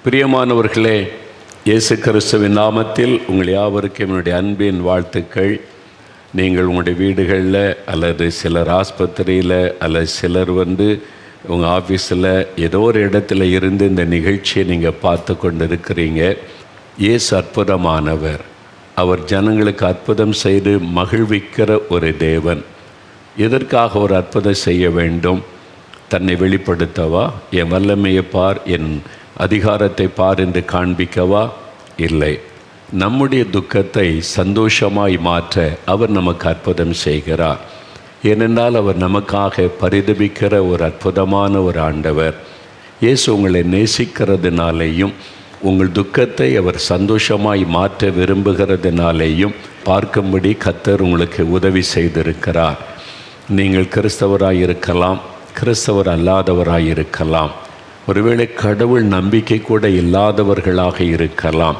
பிரியமானவர்களே, இயேசு கிறிஸ்துவின் நாமத்தில் உங்கள் யாவருக்கும் என்னுடைய அன்பின் வாழ்த்துக்கள். நீங்கள் உங்களுடைய வீடுகளில் அல்லது சிலர் ஆஸ்பத்திரியில் அல்லது சிலர் உங்கள் ஆஃபீஸில் ஏதோ ஒரு இடத்துல இருந்து இந்த நிகழ்ச்சியை நீங்கள் பார்த்து கொண்டு இருக்கிறீங்க. இயேசு அற்புதமானவர். அவர் ஜனங்களுக்கு அற்புதம் செய்து மகிழ்விக்கிற ஒரு தேவன். எதற்காக ஒரு அற்புதம் செய்ய வேண்டும்? தன்னை வெளிப்படுத்தவா? என் வல்லமையை பார், என் அதிகாரத்தை பார் என்று காண்பிக்கவா? இல்லை. நம்முடைய துக்கத்தை சந்தோஷமாய் மாற்ற அவர் நமக்கு அற்புதம் செய்கிறார். ஏனென்றால் அவர் நமக்காக பரிதபிக்கிற ஒரு அற்புதமான ஒரு ஆண்டவர். இயேசு உங்களை நேசிக்கிறதுனாலேயும் உங்கள் துக்கத்தை அவர் சந்தோஷமாய் மாற்ற விரும்புகிறதுனாலேயும் பார்க்கும்படி கர்த்தர் உங்களுக்கு உதவி செய்திருக்கிறார். நீங்கள் கிறிஸ்தவராய் இருக்கலாம், கிறிஸ்தவர் அல்லாதவராய் இருக்கலாம், ஒருவேளை கடவுள் நம்பிக்கை கூட இல்லாதவர்களாக இருக்கலாம்,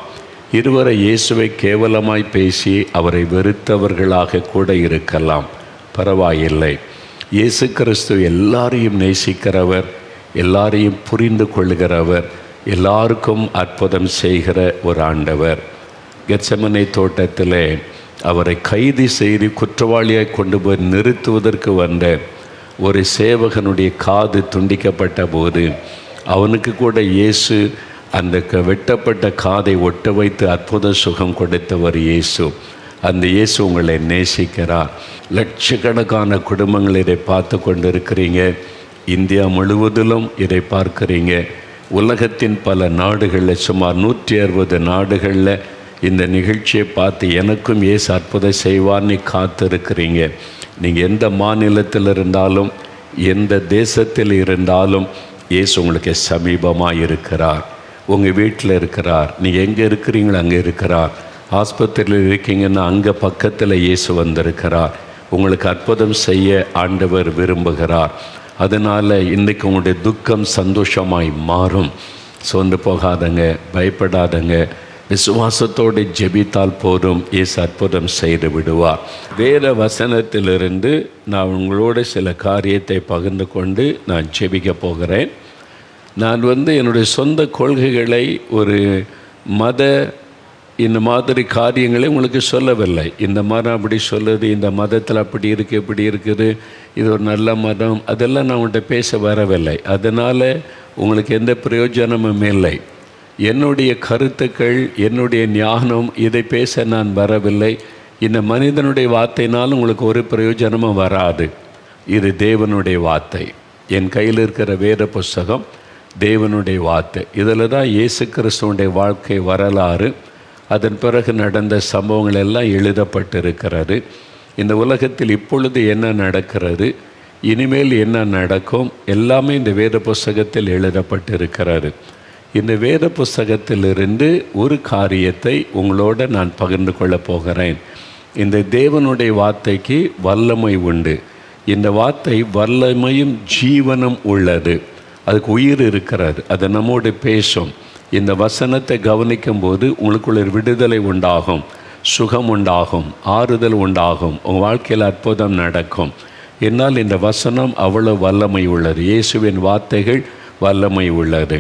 இருவரை இயேசுவை கேவலமாய் பேசி அவரை வெறுத்தவர்களாக கூட இருக்கலாம். பரவாயில்லை. இயேசு கிறிஸ்து எல்லாரையும் நேசிக்கிறவர், எல்லாரையும் புரிந்து கொள்கிறவர், எல்லாருக்கும் அற்புதம் செய்கிற ஒரு ஆண்டவர். கெத்செமனே தோட்டத்திலே அவரை கைது செய்து குற்றவாளியாய் கொண்டு போய் நிறுத்துவதற்கு வந்த ஒரு சேவகனுடைய காது துண்டிக்கப்பட்ட போது அவனுக்கு கூட இயேசு அந்த வெட்டப்பட்ட காதை ஒட்ட வைத்து அற்புத சுகம் கொடுத்தவர் இயேசு. அந்த இயேசு உங்களை நேசிக்கிறார். லட்சக்கணக்கான குடும்பங்கள் இதை பார்த்து கொண்டு இருக்கிறீங்க. இந்தியா முழுவதிலும் இதை பார்க்குறீங்க. உலகத்தின் பல நாடுகளில் சுமார் 160 நாடுகளில் இந்த நிகழ்ச்சியை பார்த்து எனக்கும் இயேசு அற்புதம் செய்வார்னு காத்திருக்கிறீங்க. நீங்கள் எந்த மாநிலத்தில் இருந்தாலும், எந்த தேசத்தில் இருந்தாலும் இயேசு உங்களுக்கு சமீபமாக இருக்கிறார். உங்கள் வீட்டில் இருக்கிறார். நீங்கள் எங்கே இருக்கிறீங்களோ அங்கே இருக்கிறார். ஆஸ்பத்திரியில் இருக்கீங்கன்னா அங்கே பக்கத்தில் இயேசு வந்திருக்கிறார். உங்களுக்கு அற்புதம் செய்ய ஆண்டவர் விரும்புகிறார். அதனால் இன்றைக்கு உங்களுடைய துக்கம் சந்தோஷமாய் மாறும். சோர்ந்து போகாதங்க, பயப்படாதங்க. விசுவாசத்தோடு ஜெபித்தால் போதும், இயேசு அற்புதம் செய்து விடுவார். வேத வசனத்திலிருந்து நான் உங்களோட சில காரியத்தை பகிர்ந்து கொண்டு நான் ஜெபிக்க போகிறேன். நான் என்னுடைய சொந்த கொள்கைகளை ஒரு இந்த மாதிரி காரியங்களை உங்களுக்கு சொல்லவில்லை. இந்த மதம் அப்படி சொல்லுது, இந்த மதத்தில் அப்படி இருக்குது, இப்படி இருக்குது, இது ஒரு நல்ல மதம், அதெல்லாம் நான் உங்கள்கிட்ட பேச வரவில்லை. அதனால் உங்களுக்கு எந்த பிரயோஜனமும் இல்லை. என்னுடைய கருத்துக்கள், என்னுடைய ஞானம், இதை பேச நான் வரவில்லை. இந்த மனிதனுடைய வார்த்தையினாலும் உங்களுக்கு ஒரு பிரயோஜனமும் வராது. இது தேவனுடைய வார்த்தை. என் கையில் இருக்கிற வேத புஸ்தகம் தேவனுடைய வார்த்தை. இதில் தான் இயேசு கிறிஸ்துவனுடைய வாழ்க்கை வரலாறு, அதன் பிறகு நடந்த சம்பவங்கள் எல்லாம் எழுதப்பட்டிருக்கிறது. இந்த உலகத்தில் இப்பொழுது என்ன நடக்கிறது, இனிமேல் என்ன நடக்கும், எல்லாமே இந்த வேத புஸ்தகத்தில் எழுதப்பட்டிருக்கிறது. இந்த வேத புஸ்தகத்திலிருந்து ஒரு காரியத்தை உங்களோட நான் பகிர்ந்து கொள்ளப் போகிறேன். இந்த தேவனுடைய வார்த்தைக்கு வல்லமை உண்டு. இந்த வார்த்தை வல்லமையும் ஜீவனும் உள்ளது. அதுக்கு உயிர் இருக்கிறது. அது நம்மோடு பேசும். இந்த வசனத்தை கவனிக்கும் போது உங்களுக்குள்ள ஒரு விடுதலை உண்டாகும், சுகம் உண்டாகும், ஆறுதல் உண்டாகும், உங்கள் வாழ்க்கையில் அற்புதம் நடக்கும். என்னால் இந்த வசனம் அவ்வளோ வல்லமை உள்ளது. இயேசுவின் வார்த்தைகள் வல்லமை உள்ளது.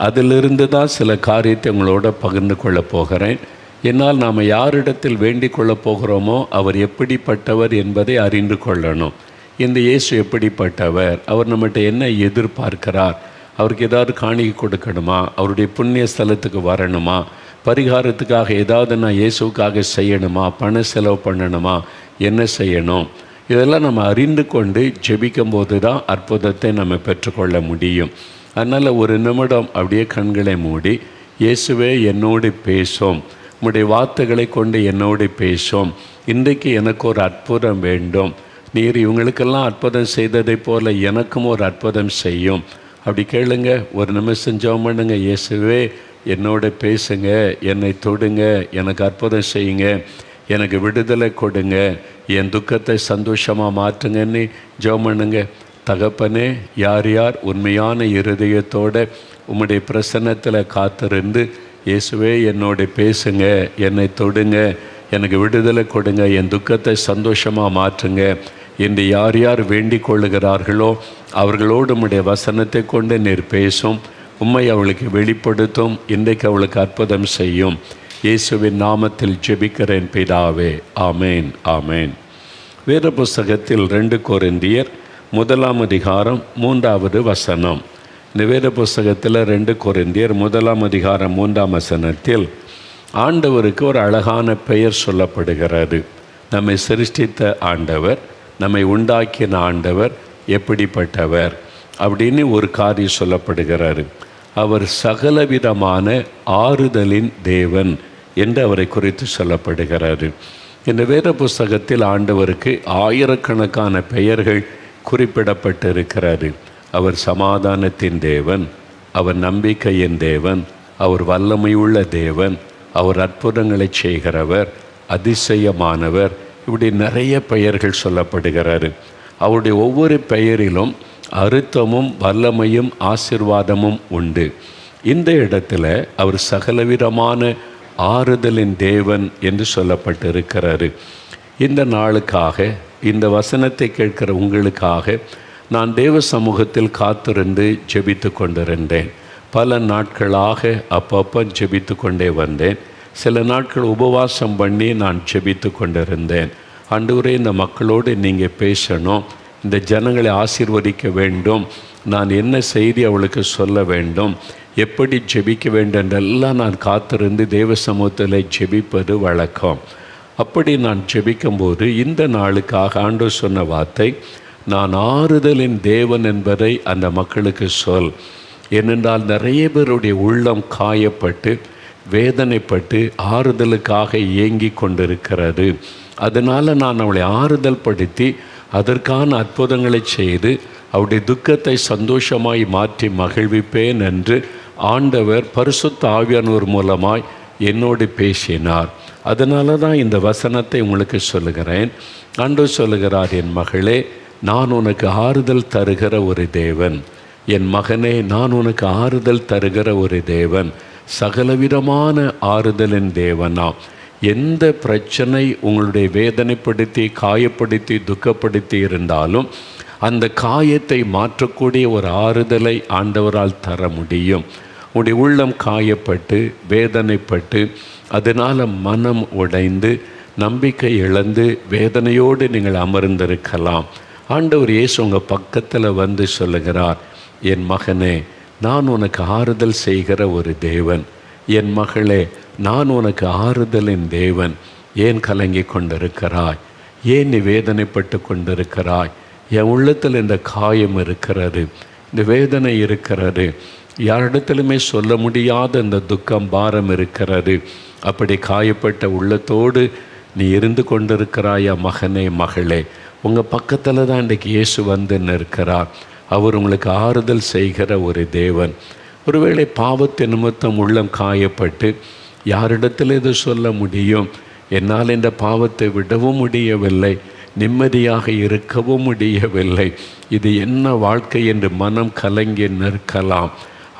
அதிலிருந்து தான் சில காரியத்தை உங்களோட பகிர்ந்து கொள்ளப் போகிறேன். என்னால் நாம் யாரிடத்தில் வேண்டிக் கொள்ளப் போகிறோமோ அவர் எப்படிப்பட்டவர் என்பதை அறிந்து கொள்ளணும். இந்த இயேசு எப்படிப்பட்டவர், அவர் நம்மகிட்ட என்ன எதிர்பார்க்கிறார், அவருக்கு ஏதாவது காணிக்கை கொடுக்கணுமா, அவருடைய புண்ணிய ஸ்தலத்துக்கு வரணுமா, பரிகாரத்துக்காக ஏதாவது நான் இயேசுக்காக செய்யணுமா, பண செலவு பண்ணணுமா, என்ன செய்யணும், இதெல்லாம் நம்ம அறிந்து கொண்டு ஜெபிக்கும் போது தான் அற்புதத்தை நம்ம பெற்றுக்கொள்ள முடியும். அதனால் ஒரு நிமிடம் அப்படியே கண்களை மூடி, இயேசுவே என்னோடு பேசும், உம்முடைய வார்த்தைகளை கொண்டு என்னோடு பேசும், இன்றைக்கு எனக்கு ஒரு அற்புதம் வேண்டும், நீர் இவங்களுக்கெல்லாம் அற்புதம் செய்ததை போல் எனக்கும் ஒரு அற்புதம் செய்யும். அப்படி கேளுங்க. ஒரு நிமிஷம் ஜெபம் பண்ணுங்க. இயேசுவே என்னோட பேசுங்க, என்னை தொடுங்க, எனக்கு அற்புதம் செய்யுங்க, எனக்கு விடுதலை கொடுங்க, என் துக்கத்தை சந்தோஷமாக மாற்றுங்கன்னு ஜெபம் பண்ணுங்க. தகப்பனே, யார் யார் உண்மையான இருதயத்தோடு உம்முடைய பிரசன்னத்தில் காத்திருந்து இயேசுவே என்னோட பேசுங்க, என்னை தொடுங்க, எனக்கு விடுதலை கொடுங்க, என் துக்கத்தை சந்தோஷமாக மாற்றுங்க என்று யார் யார் வேண்டிக் கொள்ளுகிறார்களோ அவர்களோடு உம்முடைய வசனத்தை கொண்டு நீர் பேசும். உம்மை அவளுக்கு வெளிப்படுத்தும். இன்றைக்கு அவளுக்கு அற்புதம் செய்யும். இயேசுவின் நாமத்தில் ஜெபிக்கிறேன் பிதாவே, ஆமேன், ஆமேன். வேத புஸ்தகத்தில் 2 கொரிந்தியர் 1 அதிகாரம் 3வது வசனம். இந்த வேத புஸ்தகத்தில் 2 கொரிந்தியர் 1 அதிகாரம் 3 வசனத்தில் ஆண்டவருக்கு ஒரு அழகான பெயர் சொல்லப்படுகிறது. நம்மை சிருஷ்டித்த ஆண்டவர், நம்மை உண்டாக்கின ஆண்டவர் எப்படிப்பட்டவர் அப்படின்னு ஒரு காரியம் சொல்லப்படுகிறாரு. அவர் சகலவிதமான ஆறுதலின் தேவன் என்று அவரை குறித்து சொல்லப்படுகிறாரு. இந்த வேத புஸ்தகத்தில் ஆண்டவருக்கு ஆயிரக்கணக்கான பெயர்கள் குறிப்பிடப்பட்டிருக்கிறாரு. அவர் சமாதானத்தின் தேவன், அவர் நம்பிக்கையின் தேவன், அவர் வல்லமையுள்ள தேவன், அவர் அற்புதங்களை செய்கிறவர், அதிசயமானவர், இப்படி நிறைய பெயர்கள் சொல்லப்படுகிறாரு. அவருடைய ஒவ்வொரு பெயரிலும் அர்த்தமும் வல்லமையும் ஆசீர்வாதமும் உண்டு. இந்த இடத்துல அவர் சகலவிதமான ஆறுதலின் தேவன் என்று சொல்லப்பட்டிருக்கிறாரு. இந்த நாளுக்காக, இந்த வசனத்தை கேட்கிற உங்களுக்காக நான் தேவ சமூகத்தில் காத்திருந்து ஜெபித்து கொண்டிருந்தேன். பல நாட்களாக அப்பப்போ ஜெபித்து கொண்டே வந்தேன். சில நாட்கள் உபவாசம் பண்ணி நான் ஜெபித்து கொண்டிருந்தேன். ஆண்டவரே, இந்த மக்களோடு நீங்கள் பேசணும், இந்த ஜனங்களை ஆசீர்வதிக்க வேண்டும், நான் என்ன செய்தி அவளுக்கு சொல்ல வேண்டும், எப்படி ஜெபிக்க வேண்டும் என்றெல்லாம் நான் காத்திருந்து தேவ சமூகத்தில் ஜெபிப்பது வழக்கம். அப்படி நான் ஜெபிக்கும்போது இந்த நாளுக்காக ஆண்டவர் சொன்ன வார்த்தை, நான் ஆறுதலின் தேவன் என்பதை அந்த மக்களுக்கு சொல். ஏனென்றால் நிறைய பேருடைய உள்ளம் காயப்பட்டு வேதனைப்பட்டு ஆறுதலுக்காக ஏங்கி கொண்டிருக்கிறது. அதனால் நான் அவளை ஆறுதல் படுத்தி அதற்கான அற்புதங்களை செய்து அவருடைய துக்கத்தை சந்தோஷமாய் மாற்றி மகிழ்விப்பேன் என்று ஆண்டவர் பரிசுத்த ஆவியானவர் மூலமாய் என்னோடு பேசினார். அதனால தான் இந்த வசனத்தை உங்களுக்கு சொல்லுகிறேன். ஆண்டவர் சொல்லுகிறார், என் மகளே, நான் உனக்கு ஆறுதல் தருகிற ஒரு தேவன். என் மகனே, நான் உனக்கு ஆறுதல் தருகிற ஒரு தேவன், சகலவிதமான ஆறுதலின் தேவனாம். எந்த பிரச்சனை உங்களுடைய வேதனைப்படுத்தி காயப்படுத்தி துக்கப்படுத்தி இருந்தாலும் அந்த காயத்தை மாற்றக்கூடிய ஒரு ஆறுதலை ஆண்டவரால் தர முடியும். உங்களுடைய உள்ளம் காயப்பட்டு வேதனைப்பட்டு அதனால் மனம் உடைந்து நம்பிக்கை இழந்து வேதனையோடு நீங்கள் அமர்ந்திருக்கலாம். ஆண்டவர் இயேசு உங்கள் பக்கத்தில் வந்து சொல்லுகிறார், என் மகனே, நான் உனக்கு ஆறுதல் செய்கிற ஒரு தேவன். என் மகளே, நான் உனக்கு ஆறுதலின் தேவன். ஏன் கலங்கி கொண்டிருக்கிறாய்? ஏன் நீ வேதனைப்பட்டு கொண்டிருக்கிறாய்? என் உள்ளத்தில் இந்த காயம் இருக்கிறது, இந்த வேதனை இருக்கிறது, யாரிடத்திலுமே சொல்ல முடியாத இந்த துக்கம் பாரம் இருக்கிறது. அப்படி காயப்பட்ட உள்ளத்தோடு நீ இருந்து கொண்டிருக்கிறாயா மகனே, மகளே? உங்கள் பக்கத்தில் தான் இன்றைக்கு இயேசு வந்து இருக்கிறார். அவர் உங்களுக்கு ஆறுதல் செய்கிற ஒரு தேவன். ஒருவேளை பாவத்தின் நிமித்தம் உள்ளம் காயப்பட்டு யாரிடத்தில் இது சொல்ல முடியும்? என்னால் இந்த பாவத்தை விடவும் முடியவில்லை, நிம்மதியாக இருக்கவும் முடியவில்லை, இது என்ன வாழ்க்கை என்று மனம் கலங்கி நிற்கலாம்.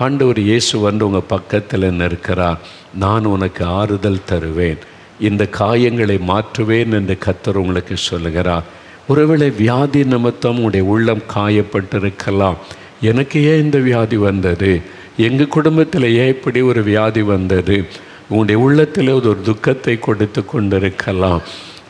ஆண்டவர் இயேசு வந்து உங்கள் பக்கத்தில் நிற்கிறார். நான் உனக்கு ஆறுதல் தருவேன், இந்த காயங்களை மாற்றுவேன் என்று கர்த்தர் உங்களுக்கு சொல்லுகிறார். ஒருவேளை வியாதி நிமித்தம் உடைய உள்ளம் காயப்பட்டிருக்கலாம். எனக்கு ஏன் இந்த வியாதி வந்தது? எங்கள் குடும்பத்தில் ஏன் இப்படி ஒரு வியாதி வந்தது? உங்களுடைய உள்ளத்தில் ஒரு துக்கத்தை கொடுத்து கொண்டிருக்கலாம்.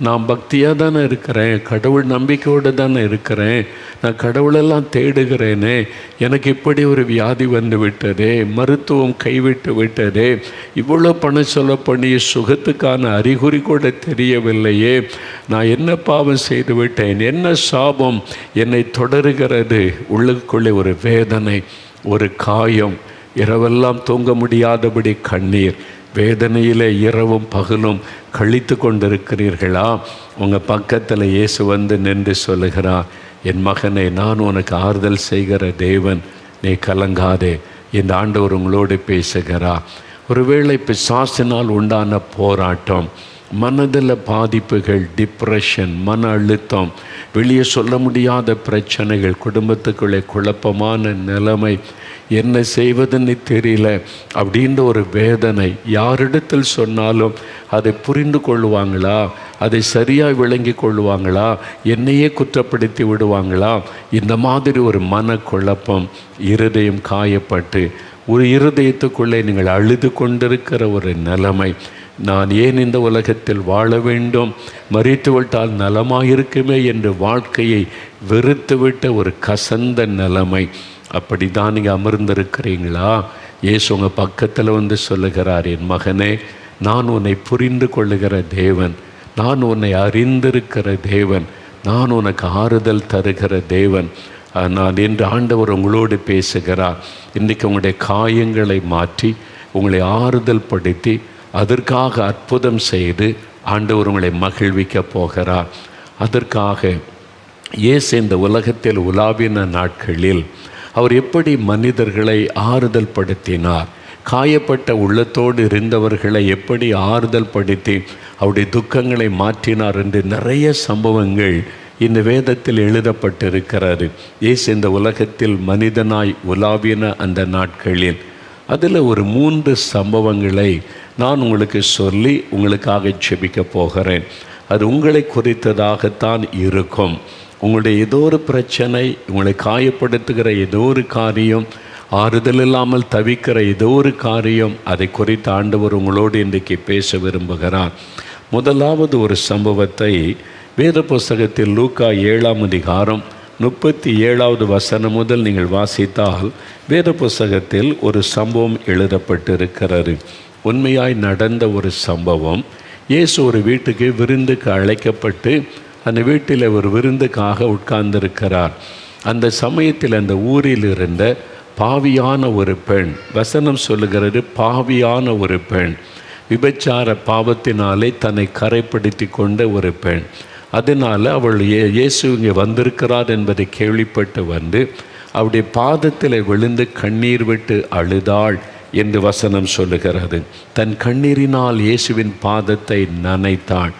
நான் பக்தியாக தானே இருக்கிறேன், கடவுள் நம்பிக்கையோடு தானே இருக்கிறேன், நான் கடவுளெல்லாம் தேடுகிறேனே, எனக்கு இப்படி ஒரு வியாதி வந்து விட்டதே, மருத்துவம் கைவிட்டு விட்டதே, இவ்வளோ பணம் சொல்ல பண்ணி சுகத்துக்கான அறிகுறி கூட தெரியவில்லையே, நான் என்ன பாவம் செய்து விட்டேன், என்ன சாபம் என்னை தொடருகிறது? உள்ளுக்குள்ளே ஒரு வேதனை, ஒரு காயம், இரவெல்லாம் தூங்க முடியாதபடி கண்ணீர், வேதனையில் இரவும் பகலும் கழித்து கொண்டிருக்கிறீர்களா? உங்கள் பக்கத்தில் இயேசு வந்து நின்று சொல்லுகிறார், என் மகனே, நான் உனக்கு ஆறுதல் செய்கிற தேவன், நீ கலங்காதே. இந்த ஆண்டவர் உங்களோடு பேசுகிறார். ஒருவேளை பிசாசினால் உண்டான போராட்டம், மனதில் பாதிப்புகள், டிப்ரெஷன், மன அழுத்தம், வெளியே சொல்ல முடியாத பிரச்சனைகள், குடும்பத்துக்குள்ளே குழப்பமான நிலைமை, என்ன செய்வதுன்னு தெரியல அப்படின்ற ஒரு வேதனை, யாரிடத்தில் சொன்னாலும் அதை புரிந்து கொள்ளுவாங்களா, அதை சரியாக விளங்கி கொள்ளுவாங்களா, என்னையே குற்றப்படுத்தி விடுவாங்களா, இந்த மாதிரி ஒரு மனக்குழப்பம், இருதயம் காயப்பட்டு ஒரு இருதயத்துக்குள்ளே நீங்கள் அழுது கொண்டிருக்கிற ஒரு நிலைமை, நான் ஏன் இந்த உலகத்தில் வாழ வேண்டும், மரித்து விட்டால் நலமாயிருக்குமே என்று வாழ்க்கையை வெறுத்துவிட்ட ஒரு கசந்த நிலைமை, அப்படி தான் நீங்கள் அமர்ந்திருக்கிறீங்களா? இயேசு உங்கள் பக்கத்தில் வந்து சொல்லுகிறார், என் மகனே, நான் உன்னை புரிந்து கொள்ளுகிற தேவன், நான் உன்னை அறிந்திருக்கிற தேவன், நான் உனக்கு ஆறுதல் தருகிற தேவன் நான் என்று ஆண்டவர் உங்களோடு பேசுகிறார். இன்றைக்கு உங்களுடைய காயங்களை மாற்றி உங்களை ஆறுதல் படுத்தி அதற்காக அற்புதம் செய்து ஆண்டவர் உங்களை மகிழ்விக்க போகிறார். அதற்காக இயேசு இந்த உலகத்தில் உலாவின நாட்களில் அவர் எப்படி மனிதர்களை ஆறுதல் படுத்தினார், காயப்பட்ட உள்ளத்தோடு இருந்தவர்களை எப்படி ஆறுதல் படுத்தி அவருடைய துக்கங்களை மாற்றினார் என்று நிறைய சம்பவங்கள் இந்த வேதத்தில் எழுதப்பட்டிருக்கிறது. இயேசு இந்த உலகத்தில் மனிதனாய் உலாவின அந்த நாட்களில் அதில் ஒரு 3 சம்பவங்களை நான் உங்களுக்கு சொல்லி உங்களுக்காக ஜெபிக்க போகிறேன். அது உங்களை குறித்ததாகத்தான் இருக்கும். உங்களுடைய ஏதோ ஒரு பிரச்சனை, உங்களை காயப்படுத்துகிற ஏதோ ஒரு காரியம், ஆறுதல் இல்லாமல் தவிக்கிற ஏதோ ஒரு காரியம், அதை குறித்து ஆண்டவர் உங்களோடு இன்றைக்கு பேச விரும்புகிறார். முதலாவது ஒரு சம்பவத்தை வேத புஸ்தகத்தில் லூக்கா 7ஆம் அதிகாரம் 37வது வசனம் முதல் நீங்கள் வாசித்தால் வேத புஸ்தகத்தில் ஒரு சம்பவம் எழுதப்பட்டிருக்கிறது. உண்மையாய் நடந்த ஒரு சம்பவம். இயேசு ஒரு வீட்டுக்கு விருந்துக்கு அழைக்கப்பட்டு அந்த வீட்டில் ஒரு விருந்துக்காக உட்கார்ந்திருக்கிறார். அந்த சமயத்தில் அந்த ஊரில் இருந்த பாவியான ஒரு பெண், வசனம் சொல்லுகிறது பாவியான ஒரு பெண், விபச்சார பாவத்தினாலே தன்னை கரைப்படுத்தி கொண்ட ஒரு பெண். அதனால் அவள் இயேசு இங்கே வந்திருக்கிறார் என்பதை கேள்விப்பட்டு வந்து அவருடைய பாதத்தில் விழுந்து கண்ணீர் விட்டு அழுதாள் என்று வசனம் சொல்லுகிறது. தன் கண்ணீரினால் இயேசுவின் பாதத்தை நனைத்தாள்.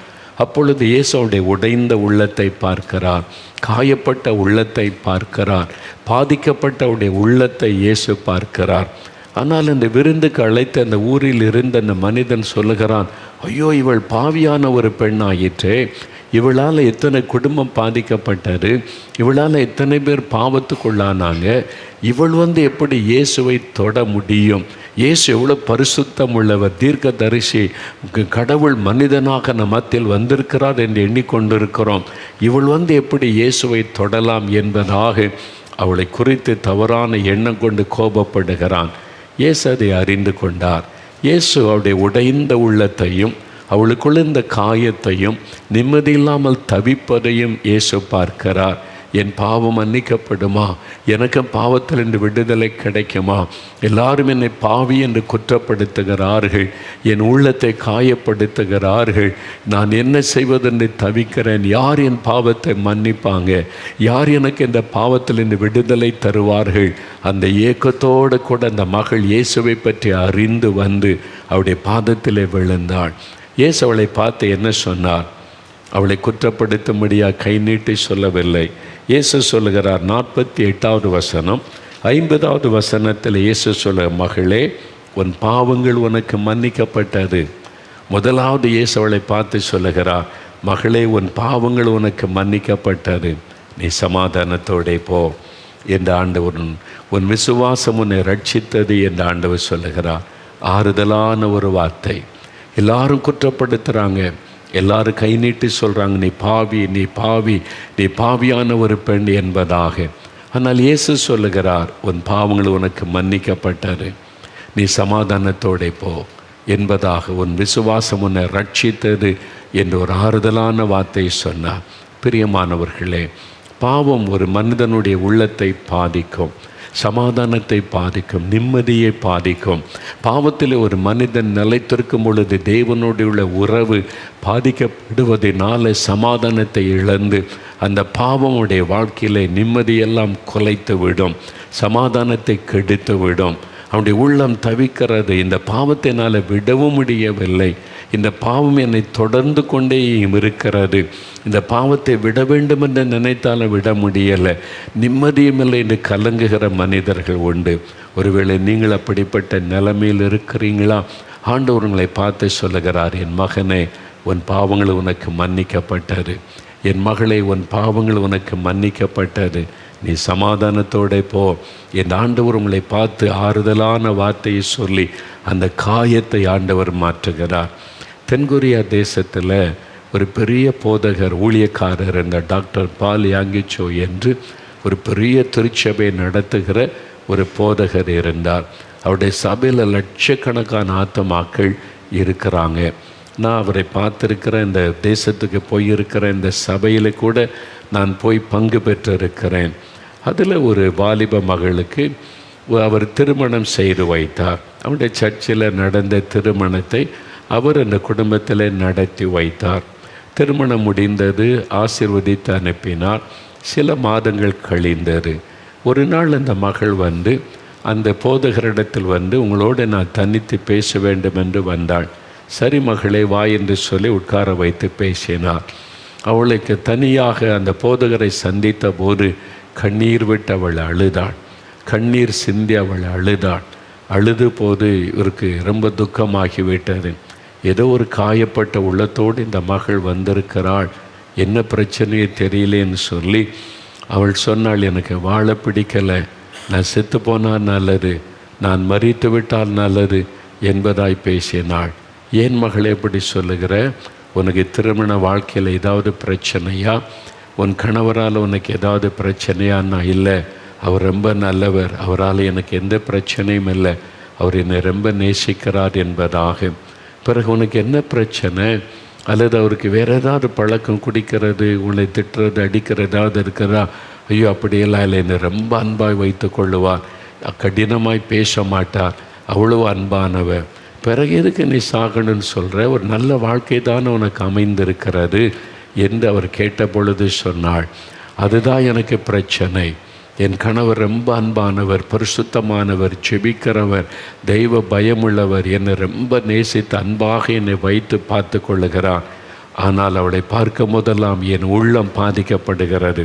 அப்பொழுது இயேசு அவருடைய உடைந்த உள்ளத்தை பார்க்கிறார், காயப்பட்ட உள்ளத்தை பார்க்கிறார், பாதிக்கப்பட்ட அவருடைய உள்ளத்தை இயேசு பார்க்கிறார். ஆனால் அந்த விருந்துக்கு அழைத்த அந்த ஊரில் இருந்த அந்த மனிதன் சொல்லுகிறான், ஐயோ, இவள் பாவியான ஒரு பெண் ஆயிற்றே, இவளால் எத்தனை குடும்பம் பாதிக்கப்பட்டது, இவளால் எத்தனை பேர் பாவத்துக்குள்ளானாங்க, இவள் எப்படி இயேசுவை தொட முடியும்? இயேசு எவ்வளோ பரிசுத்தம் உள்ளவர், தீர்க்க தரிசி, கடவுள் மனிதனாக நம் மத்தியில் வந்திருக்கிறார் என்று எண்ணிக்கொண்டிருக்கிறோம், இவள் எப்படி இயேசுவை தொடலாம் என்பதாக அவளை குறித்து தவறான எண்ணம் கொண்டு கோபப்படுகிறான். இயேசு அதை அறிந்து கொண்டார். இயேசு அவருடைய உடைந்த உள்ளத்தையும் அவளுக்குள்ள இந்த காயத்தையும் நிம்மதியில்லாமல் தவிப்பதையும் இயேசு பார்க்கிறார். என் பாவம் மன்னிக்கப்படுமா? எனக்கு பாவத்தில் என்று விடுதலை கிடைக்குமா? எல்லாரும் என்னை பாவி என்று குற்றப்படுத்துகிறார்கள், என் உள்ளத்தை காயப்படுத்துகிறார்கள், நான் என்ன செய்வதென்று தவிக்கிறேன், யார் என் பாவத்தை மன்னிப்பாங்க, யார் எனக்கு இந்த பாவத்தில் என்று விடுதலை தருவார்கள்? அந்த ஏக்கத்தோடு கூட அந்த மகள் இயேசுவை பற்றி அறிந்து வந்து அவருடைய பாதத்திலே விழுந்தாள். இயேசு அவளை பார்த்து என்ன சொன்னார்? அவளை குற்றப்படுத்தும்படியாக கை நீட்டி சொல்லவில்லை. இயேசு சொல்லுகிறார், 48வது வசனம் 50வது வசனத்தில் இயேசு சொல்ல, மகளே, உன் பாவங்கள் உனக்கு மன்னிக்கப்பட்டது. முதலாவது இயேசு அவளை பார்த்து சொல்லுகிறார், மகளே, உன் பாவங்கள் உனக்கு மன்னிக்கப்பட்டது, நீ சமாதானத்தோடே போ என்று ஆண்டவர், உன் விசுவாசம் உன்னை ரட்சித்தது என்று ஆண்டவர் சொல்லுகிறார். ஆறுதலான ஒரு வார்த்தை. எல்லாரும் குற்றப்படுத்துகிறாங்க, எல்லாரும் கை நீட்டி சொல்கிறாங்க, நீ பாவி, நீ பாவி, நீ பாவியான ஒரு பெண் என்பதாக. ஆனால் இயேசு சொல்லுகிறார், உன் பாவங்கள் உனக்கு மன்னிக்கப்பட்டது, நீ சமாதானத்தோടെ போ என்பதாக, உன் விசுவாசம் உன்னை ரட்சித்தது என்று ஒரு ஆறுதலான வார்த்தை சொன்னார். பிரியமானவர்களே, பாவம் ஒரு மனிதனுடைய உள்ளத்தை பாதிக்கும், சமாதானத்தை பாதிக்கும், நிம்மதியை பாதிக்கும். பாவத்தில் ஒரு மனிதன் நிலைத்திருக்கும் பொழுது தேவனோடு உள்ள உறவு பாதிக்கப்படுவதனால சமாதானத்தை இழந்து அந்த பாவமுடைய வாழ்க்கையிலே நிம்மதியெல்லாம் குலைத்து விடும், சமாதானத்தை கெடுத்து விடும். அவனுடைய உள்ளம் தவிக்கிறது, இந்த பாவத்தினால் விடவும் முடியவில்லை, இந்த பாவம் என்னை தொடர்ந்து கொண்டே இருக்கிறது, இந்த பாவத்தை விட வேண்டும் என்று நினைத்தாலும் விட முடியலை, நிம்மதியுமில்லை என்று கலங்குகிற மனிதர்கள் உண்டு. ஒருவேளை நீங்கள் அப்படிப்பட்ட நிலைமையில் இருக்கிறீங்களா? ஆண்டவர் உங்களை பார்த்து சொல்லுகிறார், என் மகனே, உன் பாவங்கள் உனக்கு மன்னிக்கப்பட்டது, என் மகளே, உன் பாவங்கள் உனக்கு மன்னிக்கப்பட்டது, நீ சமாதானத்தோட போ. என் ஆண்டவர் உங்களை பார்த்து ஆறுதலான வார்த்தையை சொல்லி அந்த காயத்தை ஆண்டவர் மாற்றுகிறார். தென்கொரியா தேசத்தில் ஒரு பெரிய போதகர் ஊழியக்காரர் இந்த டாக்டர் பால் யாங்கிச்சோ என்று ஒரு பெரிய திருச்சபை நடத்துகிற ஒரு போதகர் இருந்தார். அவருடைய சபையில் லட்சக்கணக்கான ஆத்துமாக்கள் இருக்கிறாங்க. நான் அவரை பார்த்துருக்கிற, இந்த தேசத்துக்கு போயிருக்கிற, இந்த சபையில் கூட நான் போய் பங்கு பெற்றிருக்கிறேன். அதில் ஒரு வாலிப மகளுக்கு அவர் திருமணம் செய்து வைத்தார். அவருடைய சர்ச்சில் நடந்த திருமணத்தை அவர் அந்த குடும்பத்தில் நடத்தி வைத்தார். திருமணம் முடிந்தது, ஆசீர்வதித்து அனுப்பினார். சில மாதங்கள் கழிந்தது. ஒரு நாள் அந்த மகள் வந்து அந்த போதகரிடத்தில் வந்து, உங்களோடு நான் தனித்து பேச வேண்டும் என்று வந்தாள். சரி மகளே வா என்று சொல்லி உட்கார வைத்து பேசினார். அவளுக்கு தனியாக அந்த போதகரை சந்தித்த போது கண்ணீர் விட்டு அவள் அழுதாள். கண்ணீர் சிந்தி அவள் அழுதாள். அழுது போது இவருக்கு ரொம்ப துக்கமாகிவிட்டது. ஏதோ ஒரு காயப்பட்ட உள்ளத்தோடு இந்த மகள் வந்திருக்கிறாள், என்ன பிரச்சனையே தெரியலேன்னு சொல்லி அவள் சொன்னாள், எனக்கு வாழ பிடிக்கலை, நான் செத்து போனால் நல்லது, நான் மரித்து விட்டால் நல்லது என்பதாய் பேசினாள். ஏன் மகளே எப்படி சொல்லுகிற? உனக்கு திருமண வாழ்க்கையில் ஏதாவது பிரச்சனையா? உன் கணவரால் உனக்கு ஏதாவது பிரச்சனையா? நான் இல்லை, அவர் ரொம்ப நல்லவர், அவரால் எனக்கு எந்த பிரச்சனையும் இல்லை, அவர் என்னை ரொம்ப நேசிக்கிறார் என்பதாக. பிறகு உனக்கு என்ன பிரச்சனை? அல்லது அவருக்கு வேறு ஏதாவது பழக்கம், குடிக்கிறது, உன்னை திட்டுறது, அடிக்கிறது ஏதாவது இருக்கிறதா? ஐயோ அப்படியெல்லாம் இல்லை, என்னை ரொம்ப அன்பாய் வைத்து கொள்ளுவார், கடினமாய் பேச மாட்டார், அவ்வளோ அன்பானவர். பிறகு எதுக்கு நீ சாகணும்னு சொல்கிற? ஒரு நல்ல வாழ்க்கை தானே உனக்கு அமைந்திருக்கிறது என்று அவர் கேட்ட பொழுது சொன்னாள், அதுதான் எனக்கு பிரச்சனை. என் கணவர் ரொம்ப அன்பானவர், பரிசுத்தமானவர், செபிக்கிறவர், தெய்வ பயமுள்ளவர், என்னை ரொம்ப நேசித்து அன்பாக என்னை வைத்து பார்த்து கொள்ளுகிறார். ஆனால் அவளை பார்க்கும் போதெல்லாம் என் உள்ளம் பாதிக்கப்படுகிறது.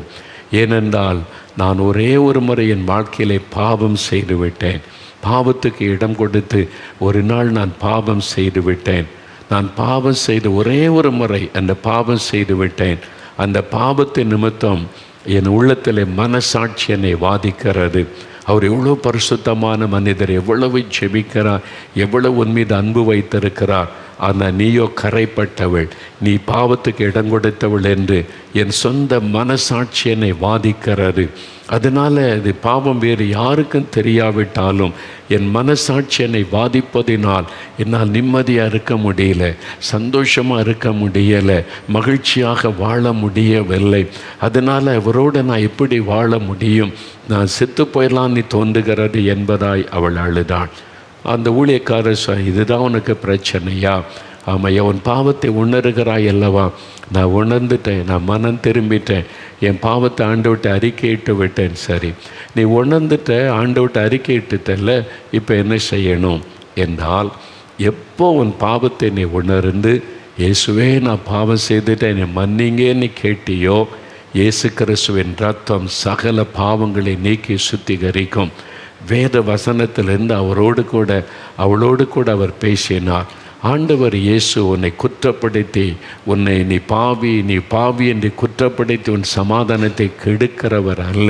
ஏனென்றால் நான் ஒரே ஒரு முறை என் வாழ்க்கையிலே பாவம் செய்துவிட்டேன். பாவத்துக்கு இடம் கொடுத்து ஒரு நாள் நான் பாவம் செய்து விட்டேன். நான் பாவம் செய்து ஒரே ஒரு முறை அந்த பாவம் செய்து விட்டேன். அந்த பாவத்தின் நிமித்தம் என் உள்ளத்தில் மனசாட்சி என்னை வாதிக்கிறது. அவர் எவ்வளோ பரிசுத்தமான மனிதர், எவ்வளவு ஜெபிக்கிறார், எவ்வளவு உன் மீது அன்பு வைத்திருக்கிறார். ஆனால் நீயோ கரைப்பட்டவள், நீ பாவத்துக்கு இடம் கொடுத்தவள் என்று என் சொந்த மனசாட்சி என்னை வாதிக்கிறது. அதனால் அது பாவம் வேறு யாருக்கும் தெரியாவிட்டாலும் என் மனசாட்சி என்னை வாதிப்பதினால் என்னால் நிம்மதியாக இருக்க முடியல, சந்தோஷமாக இருக்க முடியலை, மகிழ்ச்சியாக வாழ முடியவில்லை. அதனால் அவரோடு நான் எப்படி வாழ முடியும்? நான் செத்து போயிடலான்னு தோன்றுகிறது என்பதாய் அவள் அழுதாள். அந்த ஊழியக்காரர் இதுதான் உனக்கு பிரச்சனையா? ஆமாம், உன் பாவத்தை உணர்கிறாய் அல்லவா? நான் உணர்ந்துட்டேன், நான் மனம் திரும்பிட்டேன், என் பாவத்தை ஆண்டவர்கிட்ட அறிக்கையிட்டு விட்டேன். சரி, நீ உணர்ந்துட்ட, ஆண்டவர்கிட்ட அறிக்கையிட்டுட்டல, இப்போ என்ன செய்யணும் என்றால், எப்போ உன் பாவத்தை நீ உணர்ந்து இயேசுவே நான் பாவம் செய்துட்டேன் என்னை மன்னிங்கன்னு கேட்டியோ, இயேசு கிறிஸ்துவின் ரத்தம் சகல பாவங்களை நீக்கி சுத்திகரிக்கும். வேத வசனத்திலிருந்து அவளோடு கூட அவர் பேசினார். ஆண்டவர் இயேசு உன்னை குற்றப்படுத்தி, உன்னை நீ பாவி என்று குற்றப்படுத்தி உன் சமாதானத்தை கெடுக்கிறவர் அல்ல.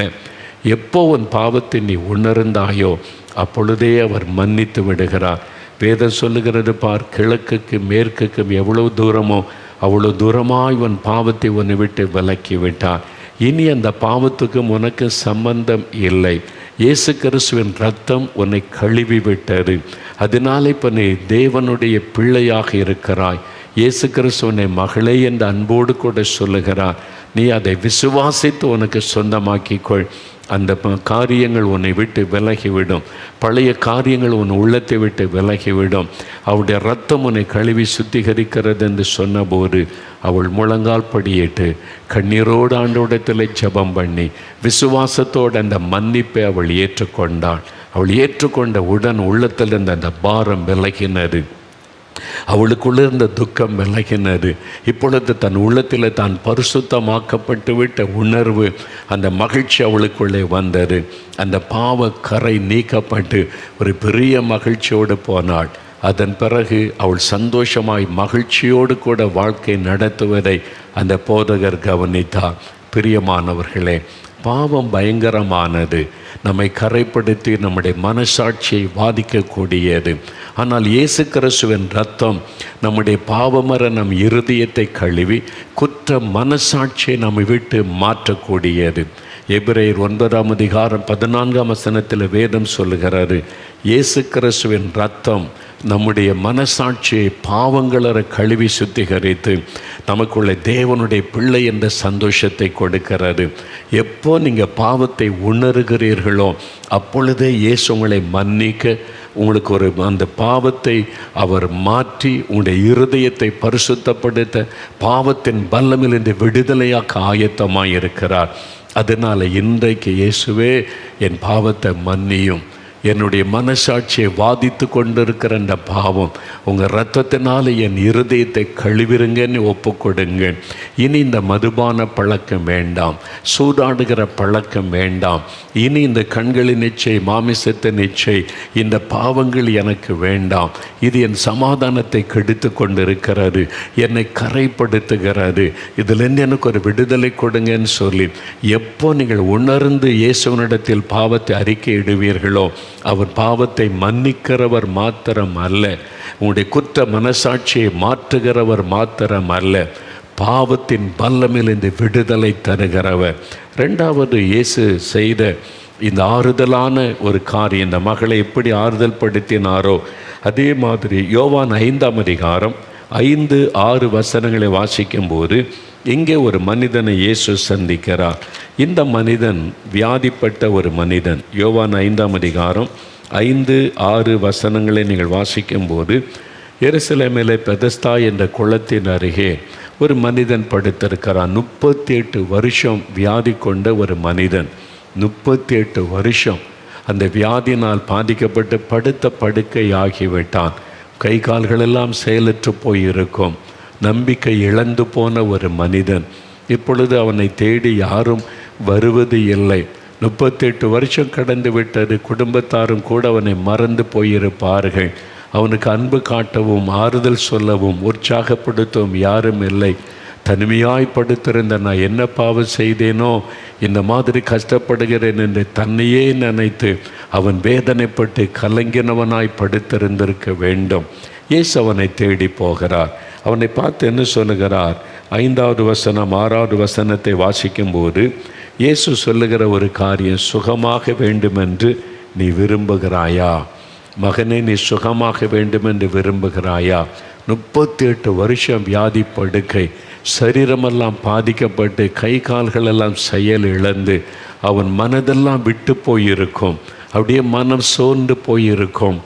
எப்போ உன் பாவத்தை நீ உணர்ந்தாயோ அப்பொழுதே அவர் மன்னித்து விடுகிறார். வேதம் சொல்லுகிறது பார், கிழக்குக்கு மேற்குக்கும் எவ்வளவு தூரமோ அவ்வளோ தூரமாய் உன் பாவத்தை உன்னை விட்டு விலக்கி விட்டார். இனி அந்த பாவத்துக்கும் உனக்கு சம்பந்தம் இல்லை. இயேசு கிறிஸ்துவின் ரத்தம் உன்னை கழுவி விட்டது. அதனால் இப்போ நீ தேவனுடைய பிள்ளையாக இருக்கிறாய். இயேசு கிறிஸ்துவனை மகளே என்று அன்போடு கூட சொல்லுகிறார். நீ அதை விசுவாசித்து உனக்கு சொந்தமாக்கிக்கொள். அந்த காரியங்கள் உன்னை விட்டு விலகிவிடும். பழைய காரியங்கள் உன் உள்ளத்தை விட்டு விலகிவிடும். அவருடைய ரத்தம் உன்னை கழுவி சுத்திகரிக்கிறது என்று சொன்னபோது அவள் முழங்கால் படியிட்டு கண்ணீரோடு ஆண்டவரிடத்தில் ஜெபம் பண்ணி விசுவாசத்தோடு அந்த மன்னிப்பை அவள் ஏற்றுக்கொண்டாள். அவள் ஏற்றுக்கொண்ட உடன் உள்ளத்திலிருந்து அந்த பாரம் விலகினது. அவளுக்குள்ள இருந்த துக்கம் விலகினது. இப்பொழுது தன் உள்ளத்தில் தான் பரிசுத்தமாக்கப்பட்டு விட்ட உணர்வு, அந்த மகிழ்ச்சி அவளுக்குள்ளே வந்தது. அந்த பாவ கரை நீக்கப்பட்டு ஒரு பெரிய மகிழ்ச்சியோடு போனாள். அதன் பிறகு அவள் சந்தோஷமாய் மகிழ்ச்சியோடு கூட வாழ்க்கை நடத்துவதை அந்த போதகர் கவனித்தார். பிரியமானவர்களே, பாவம் பயங்கரமானது, நம்மை கரைப்படுத்தி நம்முடைய மனசாட்சியை பாதிக்கக்கூடியது. ஆனால் இயேசு கிறிஸ்துவின் இரத்தம் நம்முடைய பாவமர நம் இருதயத்தை கழுவி குற்ற மனசாட்சியை நம்மை விட்டு மாற்றக்கூடியது. எபிரேயர் 9:14 வேதம் சொல்லுகிறாரு, இயேசு கிறிஸ்துவின் இரத்தம் நம்முடைய மனசாட்சியை பாவங்களற கழுவி சுத்திகரித்து நமக்குள்ள தேவனுடைய பிள்ளை என்ற சந்தோஷத்தை கொடுக்கிறது. எப்போ நீங்கள் பாவத்தை உணர்கிறீர்களோ அப்பொழுதே இயேசு உங்களை மன்னிக்க, உங்களுக்கு அந்த பாவத்தை அவர் மாற்றி உங்களுடைய இருதயத்தை பரிசுத்தப்படுத்த, பாவத்தின் பல்லமிலிருந்து விடுதலையாக்க ஆயத்தமாக இருக்கிறார். அதனால் இன்றைக்கு இயேசுவே என் பாவத்தை மன்னியும், என்னுடைய மனசாட்சியை வாதித்து கொண்டிருக்கிற அந்த பாவம் உங்கள் இரத்தத்தினால என் இருதயத்தை கழுவிருங்கன்னு ஒப்புக்கொடுங்க. இனி இந்த மதுபான பழக்கம் வேண்டாம், சூதாடுகிற பழக்கம் வேண்டாம். இனி இந்த கண்களின் இச்சை, மாமிசத்தின் இச்சை, இந்த பாவங்கள் எனக்கு வேண்டாம். இது என் சமாதானத்தை கெடுத்து கொண்டிருக்கிறது, என்னை கரைப்படுத்துகிறது. இதிலிருந்து எனக்கு ஒரு விடுதலை கொடுங்கன்னு சொல்லி எப்போ நீங்கள் உணர்ந்து இயேசுவனிடத்தில் பாவத்தை அறிக்கையிடுவீர்களோ, அவர் பாவத்தை மன்னிக்கிறவர் மாத்திரம் அல்ல, உங்களுடைய குற்ற மனசாட்சியை மாற்றுகிறவர் மாத்திரம் அல்ல, பாவத்தின் பல்லமிலிருந்து விடுதலை தருகிறவர். ரெண்டாவது, இயேசு செய்த இந்த ஆறுதலான ஒரு காரியம், இந்த மகளை எப்படி ஆறுதல் படுத்தினாரோ அதே மாதிரி யோவான் 5:5-6 வாசிக்கும்போது இங்கே ஒரு மனிதனை இயேசு சந்திக்கிறார். இந்த மனிதன் வியாதிப்பட்ட ஒரு மனிதன். யோவான் 5:5-6 நீங்கள் வாசிக்கும்போது, எருசலேமிலே பெதஸ்தா என்ற குளத்தின் அருகே ஒரு மனிதன் படுத்திருக்கிறான். 38 வருஷம் வியாதி கொண்ட ஒரு மனிதன். 38 வருஷம் அந்த வியாதினால் பாதிக்கப்பட்டு படுத்த படுக்கை ஆகிவிட்டான். கை கால்களெல்லாம் செயலற்று போயிருக்கும். நம்பிக்கை இழந்து போன ஒரு மனிதன். இப்பொழுது அவனை தேடி யாரும் வருவது இல்லை. 38 வருஷம் கடந்து விட்டது. குடும்பத்தாரும் கூட அவனை மறந்து போயிருப்பார்கள். அவனுக்கு அன்பு காட்டவும், ஆறுதல் சொல்லவும், உற்சாகப்படுத்தவும் யாரும் இல்லை. தனிமையாய் படுத்திருந்த நான் என்ன பாவம் செய்தேனோ, இந்த மாதிரி கஷ்டப்படுகிறேன் என்று தன்னையே நினைத்து அவன் வேதனைப்பட்டு கலங்கினவனாய் படுத்திருந்திருக்க வேண்டும். இயேசு அவனை தேடி போகிறார். அவனை பார்த்து என்ன சொல்லுகிறார்? 5வது வசனம் 6வது வசனத்தை வாசிக்கும்போது இயேசு சொல்லுகிற ஒரு காரியம், சுகமாக வேண்டுமென்று நீ விரும்புகிறாயா? மகனே, நீ சுகமாக வேண்டுமென்று விரும்புகிறாயா? 38 வருஷம் வியாதி படுக்கை, சரீரமெல்லாம் பாதிக்கப்பட்டு கை கால்களெல்லாம் செயல் இழந்து அவன் மனதெல்லாம் விட்டு போயிருக்கும். அப்படியே மனம் சோர்ந்து போயிருக்கும்.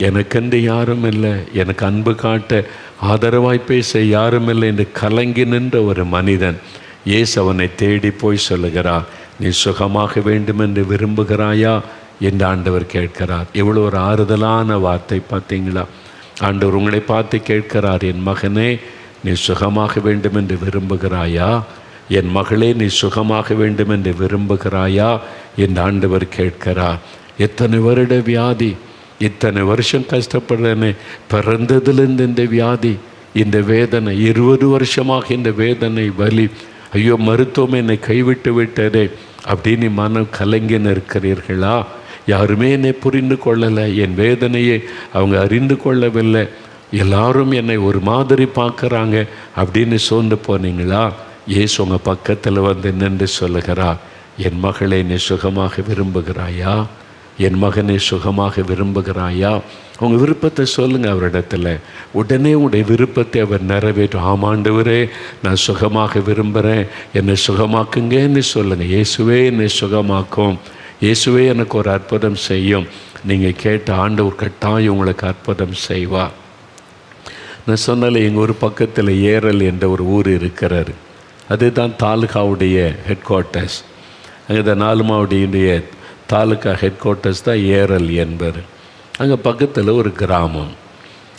எனக்கென்று யாரும் இல்லை, எனக்கு அன்பு காட்ட ஆதரவாய் பேச யாரும் இல்லை என்று கலங்கி நின்ற ஒரு மனிதன். இயேசு அவனை தேடி போய் சொல்லுகிறார், நீ சுகமாக வேண்டுமென்று விரும்புகிறாயா என்று ஆண்டவர் கேட்கிறார். எவ்வளோ ஒரு ஆறுதலான வார்த்தை பார்த்தீங்களா? ஆண்டவர் உங்களை பார்த்து கேட்கிறார், என் மகனே, நீ சுகமாக வேண்டுமென்று விரும்புகிறாயா? என் மகளே, நீ சுகமாக வேண்டுமென்று விரும்புகிறாயா என்று ஆண்டவர் கேட்கிறார். எத்தனை வருட வியாதி, இத்தனை வருஷம் கஷ்டப்படுறேனே, பிறந்ததுலேருந்து இந்த வியாதி, இந்த வேதனை, 20 வருஷமாக இந்த வேதனை, வலி, ஐயோ மருத்துவம் என்னை கைவிட்டு விட்டதே அப்படின்னு மனம் கலங்கி நிற்கிறீர்களா? யாருமே என்னை புரிந்து கொள்ளலை, என் வேதனையை அவங்க அறிந்து கொள்ளவில்லை, எல்லாரும் என்னை ஒரு மாதிரி பார்க்குறாங்க அப்படின்னு சோர்ந்து போனீங்களா? இயேசு உங்கள் பக்கத்தில் வந்து நின்று சொல்லுகிறார், என் மகளை நீ சுகமாக விரும்புகிறாயா? என் மகனை சுகமாக விரும்புகிறாயா? உங்கள் விருப்பத்தை சொல்லுங்கள் அவரிடத்துல. உடனே உடைய விருப்பத்தை அவர் நிறைவேற்றும். ஆமாண்டவரே, நான் சுகமாக விரும்புகிறேன், என்னை சுகமாக்குங்கன்னு சொல்லுங்கள். இயேசுவே என்னை சுகமாக்கும், இயேசுவே எனக்கு ஒரு அற்புதம் செய்யும். நீங்கள் கேட்ட ஆண்டவர் கட்டாயம் உங்களுக்கு அற்புதம் செய்வார். நான் சொன்னால எங்கள் ஒரு பக்கத்தில் ஏரல் என்ற ஒரு ஊர் இருக்கிறார். அதுதான் தாலுகாவுடைய ஹெட் குவார்ட்டர்ஸ். அங்கே நாலுமாவுடைய தாலுக்கா ஹெட் குவார்ட்டர்ஸ் தான் ஏரல் என்பது. அங்கே பக்கத்தில் ஒரு கிராமம்.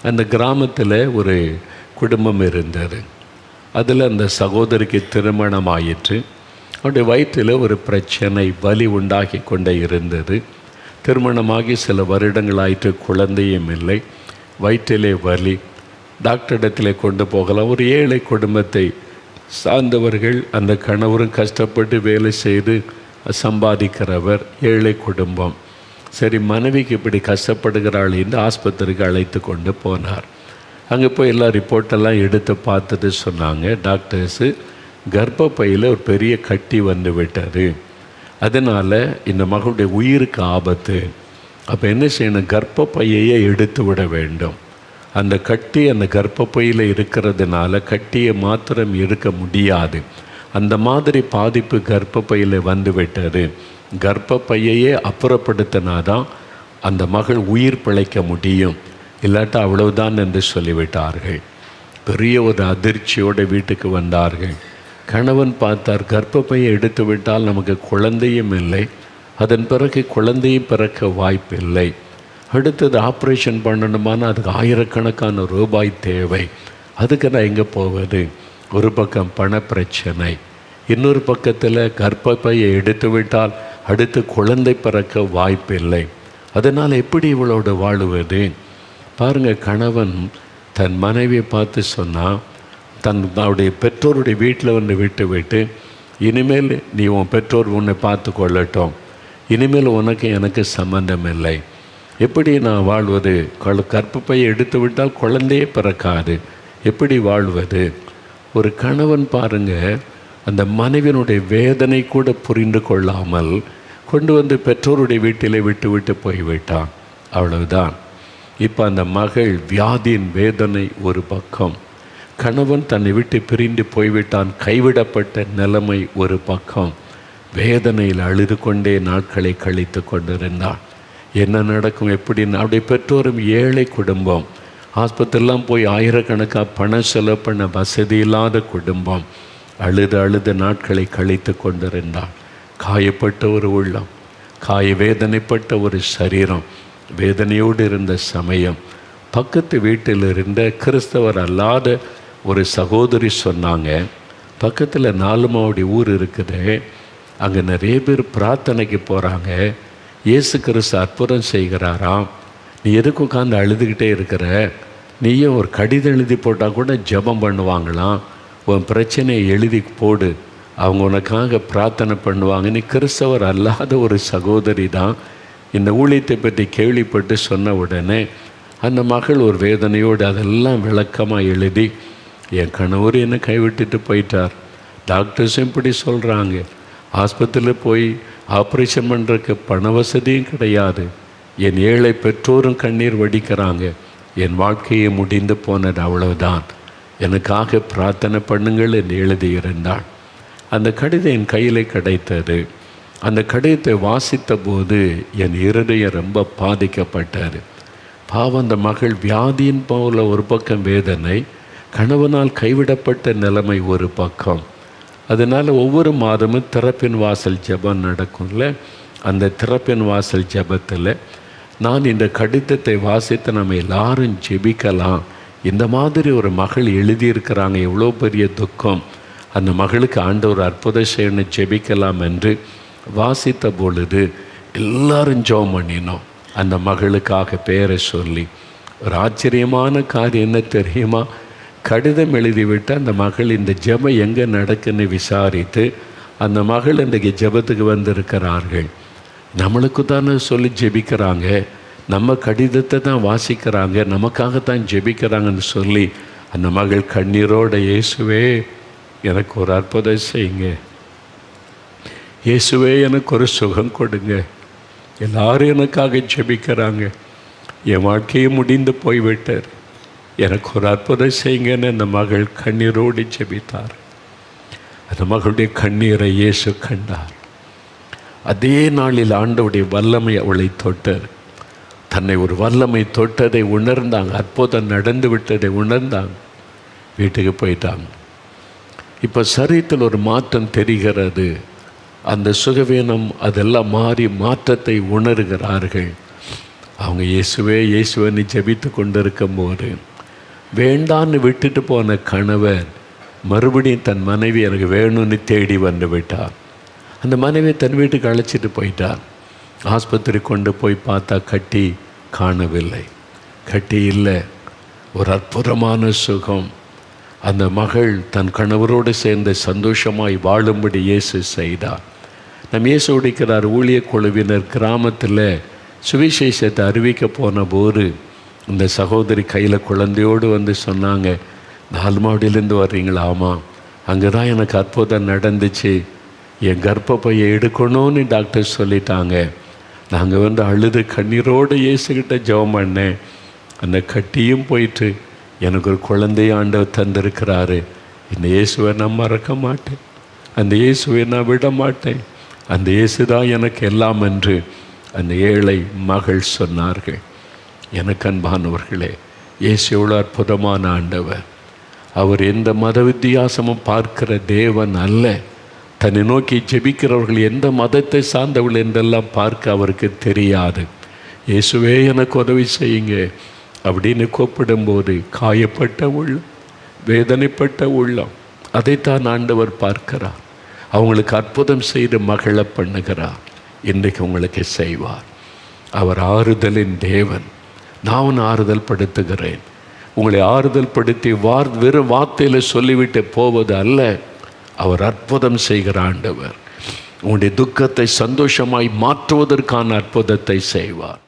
அந்த கிராமத்தில் ஒரு குடும்பம் இருந்தது. அதில் அந்த சகோதரிக்கு திருமணம் ஆயிற்று. அவருடைய வயிற்றில் ஒரு பிரச்சனை, வலி உண்டாகி கொண்டே இருந்தது. திருமணமாகி சில வருடங்கள் ஆயிற்று, குழந்தையும் இல்லை, வயிற்றிலே வலி. டாக்டரிடத்தில் கொண்டு போகலாம். ஒரு ஏழை குடும்பத்தை சார்ந்தவர்கள். அந்த கணவரும் கஷ்டப்பட்டு வேலை செய்து சம்பாதிக்கிறவர், ஏழை குடும்பம். சரி, மனைவிக்கு இப்படி கஷ்டப்படுகிறாள் என்று ஆஸ்பத்திரிக்கு அழைத்து கொண்டு போனார். அங்கே போய் எல்லா ரிப்போர்ட்டெல்லாம் எடுத்து பார்த்துட்டு சொன்னாங்க, டாக்டர்ஸு கர்ப்பப்பையில் ஒரு பெரிய கட்டி வந்து விட்டார், அதனால் இந்த மகளுடைய உயிருக்கு ஆபத்து. அப்போ என்ன செய்யணும், கர்ப்பப்பையையே எடுத்து விட வேண்டும். அந்த கட்டி அந்த கர்ப்பப்பையில் இருக்கிறதுனால கட்டியை மாத்திரம் எடுக்க முடியாது. அந்த மாதிரி பாதிப்பு கர்ப்பப்பையில் வந்து விட்டது. கர்ப்பப்பையையே அப்புறப்படுத்தினாதான் அந்த மகள் உயிர் பிழைக்க முடியும், இல்லாட்டா அவ்வளவுதான் என்று சொல்லிவிட்டார்கள். பெரிய ஒரு அதிர்ச்சியோடு வீட்டுக்கு வந்தார்கள். கணவன் பார்த்தார், கர்ப்பப்பையை எடுத்து விட்டால் நமக்கு குழந்தையும் இல்லை, அதன் பிறகு குழந்தையும் பிறக்க வாய்ப்பில்லை. அடுத்தது ஆப்ரேஷன் பண்ணணுமானா அதுக்கு ஆயிரக்கணக்கான ரூபாய் தேவை. அதுக்கு நான் எங்கே போவது? ஒரு பக்கம் பண பிரச்சனை, இன்னொரு பக்கத்தில் கர்ப்பப்பையை எடுத்து விட்டால் அடுத்து குழந்தை பிறக்க வாய்ப்பில்லை. அதனால் எப்படி இவளோடு வாழுவது? பாருங்கள், கணவன் தன் மனைவியை பார்த்து சொன்னால், தன்னுடைய பெற்றோருடைய வீட்டில் வந்து விட்டு இனிமேல் நீ உன் பெற்றோர் உன்னை பார்த்து கொள்ளட்டும், இனிமேல் உனக்கு எனக்கு சம்பந்தம் இல்லை. எப்படி நான் வாழ்வது? கர்ப்பப்பையை எடுத்து விட்டால் குழந்தையே பிறக்காது, எப்படி வாழ்வது? ஒரு கணவன் பாருங்கள், அந்த மனைவியினுடைய வேதனை கூட புரிந்து கொள்ளாமல் கொண்டு வந்து பெற்றோருடைய வீட்டிலே விட்டு போய்விட்டான். அவ்வளவுதான். இப்போ அந்த மகள் வியாதியின் வேதனை ஒரு பக்கம், கணவன் தன்னை விட்டு பிரிந்து போய்விட்டான், கைவிடப்பட்ட நிலைமை ஒரு பக்கம். வேதனையில் அழுது கொண்டே நாட்களை கழித்து கொண்டிருந்தான். என்ன நடக்கும் எப்படின்னு? அவருடைய பெற்றோரும் ஏழை குடும்பம், ஆஸ்பத்திரிலாம் போய் ஆயிரக்கணக்காக பணம் செலவு பண்ண வசதி இல்லாத குடும்பம். அழுது நாட்களை கழித்து கொண்டிருந்தான். காயப்பட்ட ஒரு உள்ளம், வேதனைப்பட்ட ஒரு சரீரம், வேதனையோடு இருந்த சமயம் பக்கத்து வீட்டில் இருந்த கிறிஸ்தவர் அல்லாத ஒரு சகோதரி சொன்னாங்க, பக்கத்தில் 4 மாவடி ஊர் இருக்குது, அங்கே நிறைய பேர் பிரார்த்தனைக்கு போகிறாங்க, இயேசு கிறிஸ்து அற்புதம் செய்கிறாராம், நீ எதுக்கு உட்காந்து அழுதுகிட்டே இருக்கிற? நீயும் ஒரு கடிதம் எழுதி போட்டால் கூட ஜெபம் பண்ணுவாங்களாம், உன் பிரச்சனையை எழுதி போடு, அவங்க உனக்காக பிரார்த்தனை பண்ணுவாங்க. நீ கிறிஸ்தவர் அல்லாத ஒரு சகோதரி தான் இந்த ஊழியத்தை பற்றி கேள்விப்பட்டு சொன்ன உடனே அந்த மகள் ஒரு வேதனையோடு அதெல்லாம் விளக்கமாக எழுதி, என் கணவர் என்னை கைவிட்டுட்டு போயிட்டார், டாக்டர்ஸும் இப்படி சொல்கிறாங்க, ஆஸ்பத்திரியில் போய் ஆப்ரேஷன் பண்ணுறதுக்கு பண வசதியும் கிடையாது, என் ஏழை பெற்றோரும் கண்ணீர் வடிக்கிறாங்க, என் வாழ்க்கையை முடிந்து போனது, அவ்வளவுதான், எனக்காக பிரார்த்தனை பண்ணுங்கள் என்று எழுதியிருந்தாள். அந்த கடிதம் என் கையில் கிடைத்தது. அந்த கடிதத்தை வாசித்த போது என் இருதயம் ரொம்ப பாதிக்கப்பட்டார். பாவம், அந்த மகள் வியாதியின் போல ஒரு பக்கம் வேதனை, கணவனால் கைவிடப்பட்ட நிலைமை ஒரு பக்கம். அதனால் ஒவ்வொரு மாதமும் திறப்பின் வாசல் ஜெபம் நடக்கும்ல, அந்த திறப்பின் வாசல் ஜெபத்தில் நான் இந்த கடிதத்தை வாசித்து நம்ம எல்லாரும் ஜெபிக்கலாம், இந்த மாதிரி ஒரு மகள் எழுதியிருக்கிறாங்க, எவ்வளோ பெரிய துக்கம், அந்த மகளுக்கு ஆண்டவர் அற்புதம் செய்யணும், ஜெபிக்கலாம் என்று வாசித்த பொழுது எல்லாரும் ஜெபம் பண்ணினோம். அந்த மகளுக்காக பேரை சொல்லி ஒரு ஆச்சரியமான காரியம் என்ன தெரியுமா? கடிதம் எழுதிவிட்டு அந்த மகள் இந்த ஜெபம் எங்கே நடக்குன்னு விசாரித்து அந்த மகள் இன்றைக்கு ஜெபத்துக்கு வந்திருக்கிறார்கள். நம்மளுக்கு தானே சொல்லி ஜெபிக்கிறாங்க, நம்ம கடிதத்தை தான் வாசிக்கிறாங்க, நமக்காகத்தான் ஜெபிக்கிறாங்கன்னு சொல்லி அந்த மகள் கண்ணீரோட, இயேசுவே எனக்கு ஒரு அற்புதம் செய்யுங்க, இயேசுவே எனக்கு ஒரு சுகம் கொடுங்க, எல்லாரும் எனக்காக ஜெபிக்கிறாங்க, என் வாழ்க்கையை முடிந்து போய்விட்டார், எனக்கு ஒரு அற்புதம் செய்யுங்கன்னு அந்த மகள் கண்ணீரோடு ஜெபித்தார். அந்த மகளுடைய கண்ணீரை இயேசு கண்டார். அதே நாளில் ஆண்டவருடைய வல்லமை அவளை தொட்டார். தன்னை ஒரு வல்லமை தொட்டதை உணர்ந்தாங்க, அற்புதம் நடந்து விட்டதை உணர்ந்தாங்க, வீட்டுக்கு போயிட்டாங்க. இப்போ சரீரத்தில் ஒரு மாற்றம் தெரிகிறது, அந்த சுகவீனம் அதெல்லாம் மாறி மாற்றத்தை உணர்கிறார்கள். அவங்க இயேசுவே இயேசுவன்னு ஜெபித்து கொண்டிருக்கும் போது வேண்டான்னு விட்டுட்டு போன கணவர் மறுபடியும் தன் மனைவி எனக்கு வேணும்னு தேடி வந்து விட்டார். அந்த மனைவி தன் வீட்டுக்கு அழைச்சிட்டு போயிட்டார். ஆஸ்பத்திரி கொண்டு போய் பார்த்தா கட்டி காணவில்லை, கட்டி இல்லை, ஒரு அற்புதமான சுகம். அந்த மகள் தன் கணவரோடு சேர்ந்து சந்தோஷமாய் வாழும்படி இயேசு செய்தார். நம் இயேசு உடைக்கிறார் ஊழிய குழுவினர் கிராமத்தில் சுவிசேஷத்தை அறிவிக்க போன போது இந்த சகோதரி கையில் குழந்தையோடு வந்து சொன்னாங்க, 4 மாடியிலேருந்து வர்றீங்களா? ஆமாம், அங்கே தான் எனக்கு அற்புதம் நடந்துச்சு, என் கர்ப்பப்பையை எடுக்கணும்னு டாக்டர் சொல்லிட்டாங்க. நாங்கள் வந்து அழுது கண்ணீரோடு இயேசுக்கிட்ட ஜெபம் பண்ணேன். அந்த கட்டியும் போயிட்டு எனக்கு ஒரு குழந்தைய ஆண்டவர் தந்திருக்கிறாரு. இந்த இயேசுவை நான் மறக்க மாட்டேன், அந்த இயேசுவை நான் விட மாட்டேன், அந்த இயேசு தான் எனக்கு எல்லாம் என்று அந்த ஏழை மகள் சொன்னார்கள். எனக்கு அன்பானவர்களே, இயேசு எவ்வளோ அற்புதமான ஆண்டவர். அவர் எந்த மத வித்தியாசமும் பார்க்கிற தேவன் அல்ல. தன்னை நோக்கி ஜெபிக்கிறவர்கள் எந்த மதத்தை சார்ந்தவர்கள் என்றெல்லாம் பார்க்க அவருக்கு தெரியாது. இயேசுவே எனக்கு உதவி செய்யுங்க அப்படின்னு கூப்பிடும்போது காயப்பட்ட உள்ளம், வேதனைப்பட்ட உள்ளம், அதைத்தான் ஆண்டவர் பார்க்கிறார். அவங்களுக்கு அற்புதம் செய்து மகிழ பண்ணுகிறார். இன்றைக்கு உங்களுக்கு செய்வார். அவர் ஆறுதலின் தேவன். நான் ஆறுதல் படுத்துகிறேன். உங்களை ஆறுதல் படுத்தி வெறும் வார்த்தையில் சொல்லிவிட்டு போவது அல்ல, அவர் அற்புதம் செய்கிற ஆண்டவர். உங்களுடைய துக்கத்தை சந்தோஷமாய் மாற்றுவதற்கான அற்புதத்தை செய்வார்.